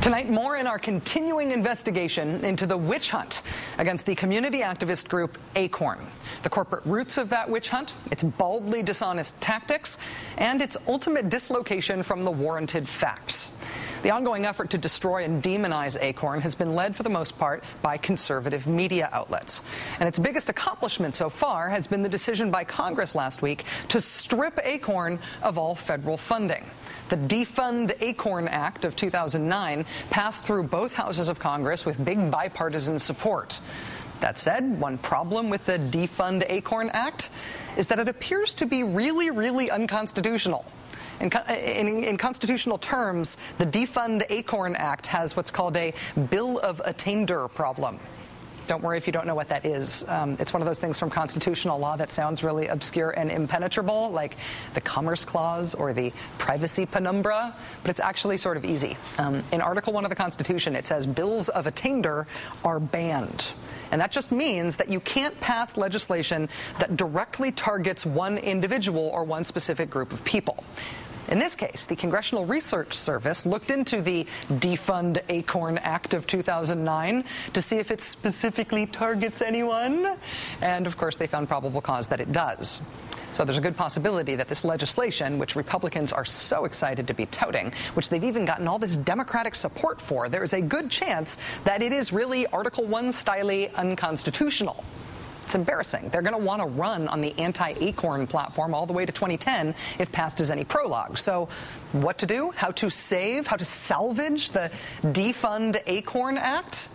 Tonight, more in our continuing investigation into the witch hunt against the community activist group ACORN. The corporate roots of that witch hunt, its baldly dishonest tactics, and its ultimate dislocation from the warranted facts. The ongoing effort to destroy and demonize ACORN has been led, for the most part, by conservative media outlets. And its biggest accomplishment so far has been the decision by Congress last week to strip ACORN of all federal funding. The Defund ACORN Act of 2009 passed through both houses of Congress with big bipartisan support. That said, one problem with the Defund ACORN Act is that it appears to be really unconstitutional. In constitutional terms, the Defund ACORN Act has what's called a Bill of Attainder problem. Don't worry if you don't know what that is. It's one of those things from constitutional law that sounds really obscure and impenetrable, like the Commerce Clause or the Privacy Penumbra, but it's actually sort of easy. In Article 1 of the Constitution, it says bills of attainder are banned. And that just means that you can't pass legislation that directly targets one individual or one specific group of people. In this case, the Congressional Research Service looked into the Defund ACORN Act of 2009 to see if it specifically targets anyone. And of course, they found probable cause that it does. So there's a good possibility that this legislation, which Republicans are so excited to be touting, which they've even gotten all this Democratic support for, there is a good chance that it is really Article 1 style unconstitutional. It's embarrassing. They're going to want to run on the anti-ACORN platform all the way to 2010 if passed as any prologue. So what to do? How to salvage the Defund ACORN Act?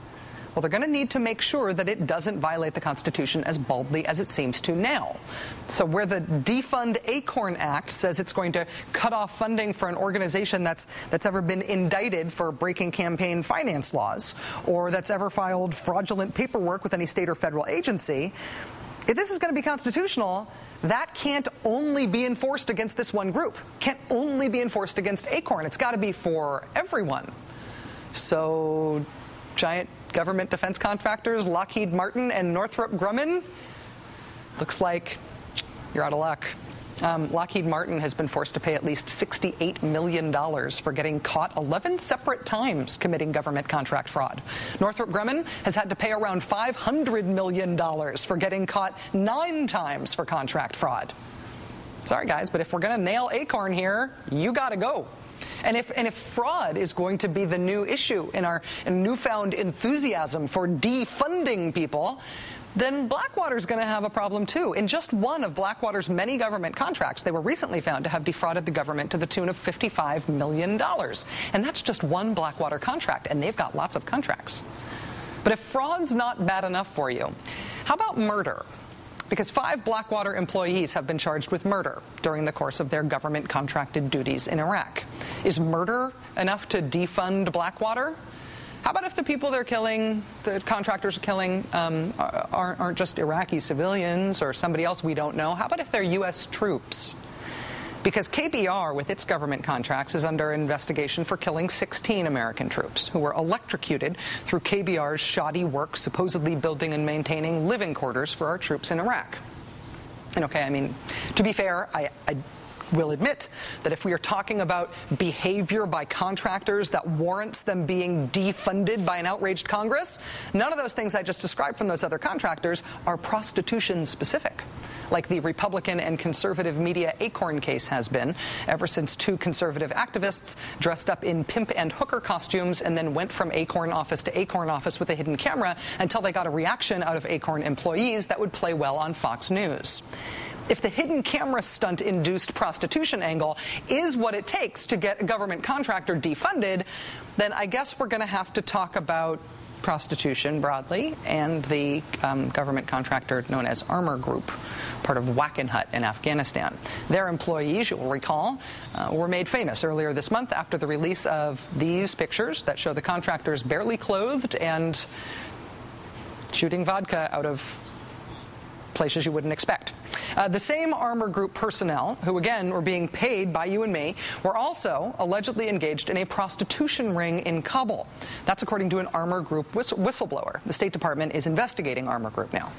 Well, they're going to need to make sure that it doesn't violate the Constitution as baldly as it seems to now. So where the Defund ACORN Act says it's going to cut off funding for an organization that's ever been indicted for breaking campaign finance laws, or that's ever filed fraudulent paperwork with any state or federal agency, if this is going to be constitutional, that can't only be enforced against this one group. Can't only be enforced against ACORN. It's got to be for everyone. So giant government defense contractors, Lockheed Martin and Northrop Grumman, looks like you're out of luck. Lockheed Martin has been forced to pay at least $68 million for getting caught 11 separate times committing government contract fraud. Northrop Grumman has had to pay around $500 million for getting caught 9 times for contract fraud. Sorry, guys, but if we're going to nail ACORN here, you got to go. And if fraud is going to be the new issue in our newfound enthusiasm for defunding people, then Blackwater's going to have a problem too. In just one of Blackwater's many government contracts, they were recently found to have defrauded the government to the tune of $55 million. And that's just one Blackwater contract, and they've got lots of contracts. But if fraud's not bad enough for you, how about murder? Because 5 Blackwater employees have been charged with murder during the course of their government-contracted duties in Iraq. Is murder enough to defund Blackwater? How about if the people they're killing, the contractors are killing, aren't just Iraqi civilians or somebody else we don't know? How about if they're U.S. troops? Because KBR, with its government contracts, is under investigation for killing 16 American troops who were electrocuted through KBR's shoddy work supposedly building and maintaining living quarters for our troops in Iraq. And okay, I mean, to be fair, I will admit that if we are talking about behavior by contractors that warrants them being defunded by an outraged Congress, none of those things I just described from those other contractors are prostitution specific, like the Republican and conservative media ACORN case has been, ever since 2 conservative activists dressed up in pimp and hooker costumes and then went from ACORN office to ACORN office with a hidden camera until they got a reaction out of ACORN employees that would play well on Fox News. If the hidden camera stunt-induced prostitution angle is what it takes to get a government contractor defunded, then I guess we're going to have to talk about prostitution broadly and the government contractor known as Armor Group, part of Wackenhut in Afghanistan. Their employees, you'll recall, were made famous earlier this month after the release of these pictures that show the contractors barely clothed and shooting vodka out of places you wouldn't expect. The same Armor Group personnel, who again were being paid by you and me, were also allegedly engaged in a prostitution ring in Kabul. That's according to an Armor Group whistleblower. The State Department is investigating Armor Group now.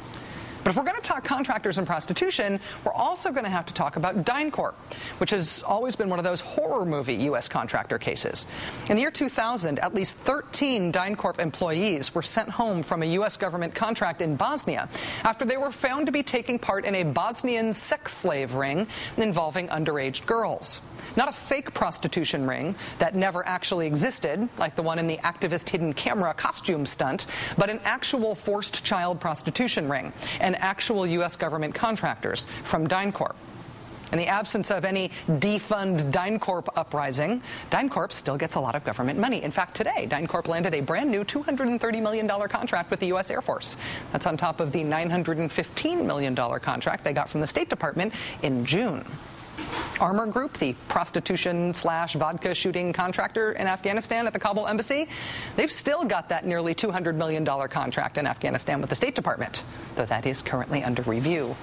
But if we're going to talk contractors and prostitution, we're also going to have to talk about DynCorp, which has always been one of those horror movie U.S. contractor cases. In the year 2000, at least 13 DynCorp employees were sent home from a U.S. government contract in Bosnia after they were found to be taking part in a Bosnian sex slave ring involving underage girls. Not a fake prostitution ring that never actually existed, like the one in the activist hidden camera costume stunt, but an actual forced child prostitution ring and actual U.S. government contractors from DynCorp. In the absence of any defund DynCorp uprising, DynCorp still gets a lot of government money. In fact, today, DynCorp landed a brand new $230 million contract with the U.S. Air Force. That's on top of the $915 million contract they got from the State Department in June. Armor Group, the prostitution/vodka shooting contractor in Afghanistan at the Kabul embassy, they've still got that nearly $200 million contract in Afghanistan with the State Department, though that is currently under review.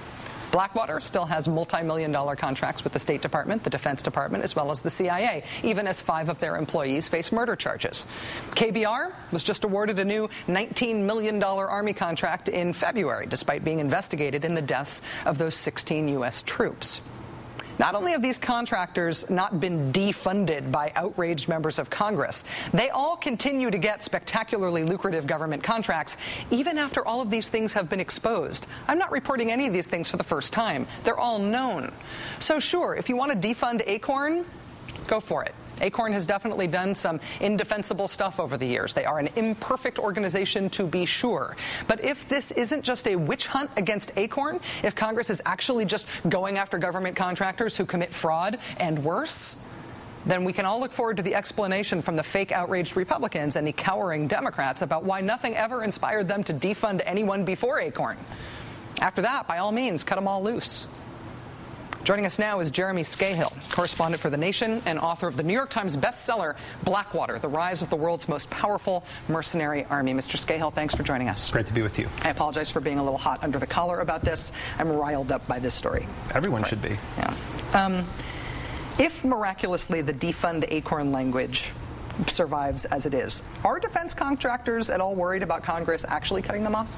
Blackwater still has multi-million-dollar contracts with the State Department, the Defense Department, as well as the CIA, even as 5 of their employees face murder charges. KBR was just awarded a new $19 million Army contract in February, despite being investigated in the deaths of those 16 U.S. troops. Not only have these contractors not been defunded by outraged members of Congress, they all continue to get spectacularly lucrative government contracts, even after all of these things have been exposed. I'm not reporting any of these things for the first time. They're all known. So sure, if you want to defund ACORN, go for it. ACORN has definitely done some indefensible stuff over the years. They are an imperfect organization, to be sure. But if this isn't just a witch hunt against ACORN, if Congress is actually just going after government contractors who commit fraud and worse, then we can all look forward to the explanation from the fake outraged Republicans and the cowering Democrats about why nothing ever inspired them to defund anyone before ACORN. After that, by all means, cut them all loose. Joining us now is Jeremy Scahill, correspondent for The Nation and author of the New York Times bestseller, Blackwater, The Rise of the World's Most Powerful Mercenary Army. Mr. Scahill, thanks for joining us. Great to be with you. I apologize for being a little hot under the collar about this. I'm riled up by this story. Everyone should be. Yeah. If miraculously the defund ACORN language survives as it is, are defense contractors at all worried about Congress actually cutting them off?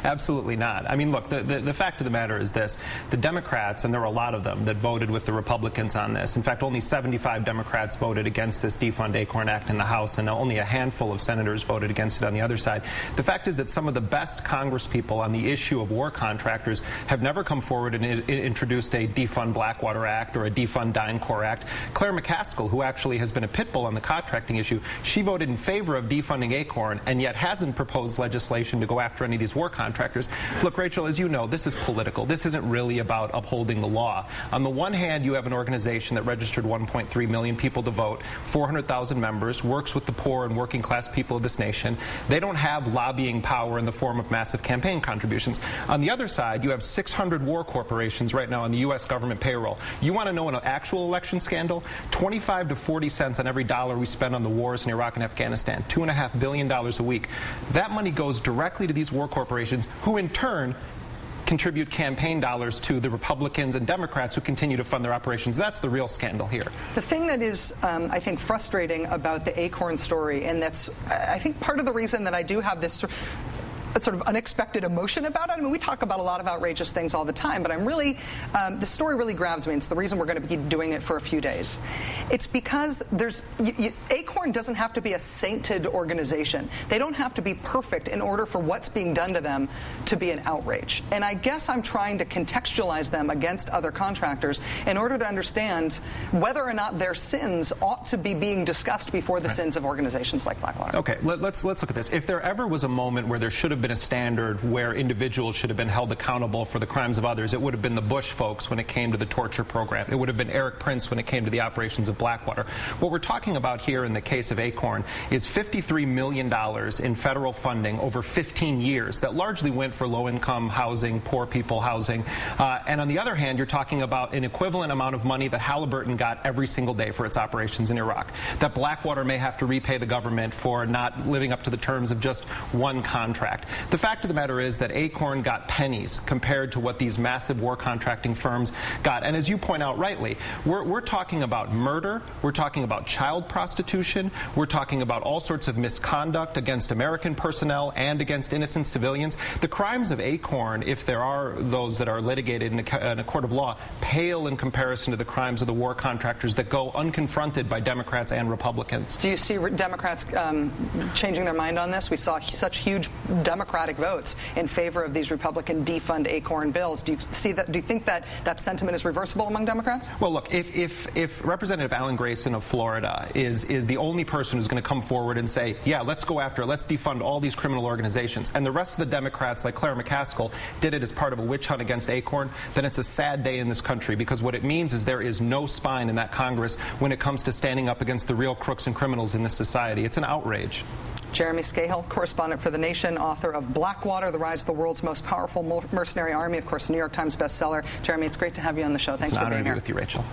Absolutely not. I mean, look, the fact of the matter is this. The Democrats, and there were a lot of them that voted with the Republicans on this. In fact, only 75 Democrats voted against this Defund ACORN Act in the House, and only a handful of senators voted against it on the other side. The fact is that some of the best congresspeople on the issue of war contractors have never come forward and introduced a Defund Blackwater Act or a Defund DynCorp Act. Claire McCaskill, who actually has been a pit bull on the contracting issue, she voted in favor of defunding ACORN and yet hasn't proposed legislation to go after any of these war contractors. Look, Rachel, as you know, this is political. This isn't really about upholding the law. On the one hand, you have an organization that registered 1.3 million people to vote, 400,000 members, works with the poor and working class people of this nation. They don't have lobbying power in the form of massive campaign contributions. On the other side, you have 600 war corporations right now on the U.S. government payroll. You want to know an actual election scandal? 25 to 40 cents on every dollar we spend on the wars in Iraq and Afghanistan, $2.5 billion a week. That money goes directly to these war corporations, who in turn contribute campaign dollars to the Republicans and Democrats who continue to fund their operations. That's the real scandal here. The thing that is, I think, frustrating about the ACORN story, and that's, I think, part of the reason that I do have this sort of unexpected emotion about it. I mean, we talk about a lot of outrageous things all the time, but I'm really, the story really grabs me. It's the reason we're going to be doing it for a few days. It's because ACORN doesn't have to be a sainted organization. They don't have to be perfect in order for what's being done to them to be an outrage. And I guess I'm trying to contextualize them against other contractors in order to understand whether or not their sins ought to be being discussed before the sins of organizations like Blackwater. Okay, let's look at this. If there ever was a moment where there should have been a standard where individuals should have been held accountable for the crimes of others, it would have been the Bush folks when it came to the torture program. It would have been Eric Prince when it came to the operations of Blackwater. What we're talking about here in the case of ACORN is $53 million in federal funding over 15 years that largely went for low-income housing, poor people housing. And on the other hand, you're talking about an equivalent amount of money that Halliburton got every single day for its operations in Iraq, that Blackwater may have to repay the government for not living up to the terms of just one contract. The fact of the matter is that ACORN got pennies compared to what these massive war contracting firms got. And as you point out rightly, we're talking about murder, we're talking about child prostitution, retaliation. We're talking about all sorts of misconduct against American personnel and against innocent civilians. The crimes of ACORN, if there are those that are litigated in a court of law, pale in comparison to the crimes of the war contractors that go unconfronted by Democrats and Republicans. Do you see Democrats changing their mind on this? We saw such huge Democratic votes in favor of these Republican defund ACORN bills. Do you see that? Do you think that that sentiment is reversible among Democrats? Well, look, if Representative Alan Grayson of Florida is the only person who's going to come forward and say, yeah, let's go after it, let's defund all these criminal organizations, and the rest of the Democrats, like Claire McCaskill, did it as part of a witch hunt against ACORN, then it's a sad day in this country, because what it means is there is no spine in that Congress when it comes to standing up against the real crooks and criminals in this society. It's an outrage. Jeremy Scahill, correspondent for The Nation, author of Blackwater, The Rise of the World's Most Powerful Mercenary Army, of course, New York Times bestseller. Jeremy, it's great to have you on the show. Thanks for being here. It's an honor to be with you, Rachel.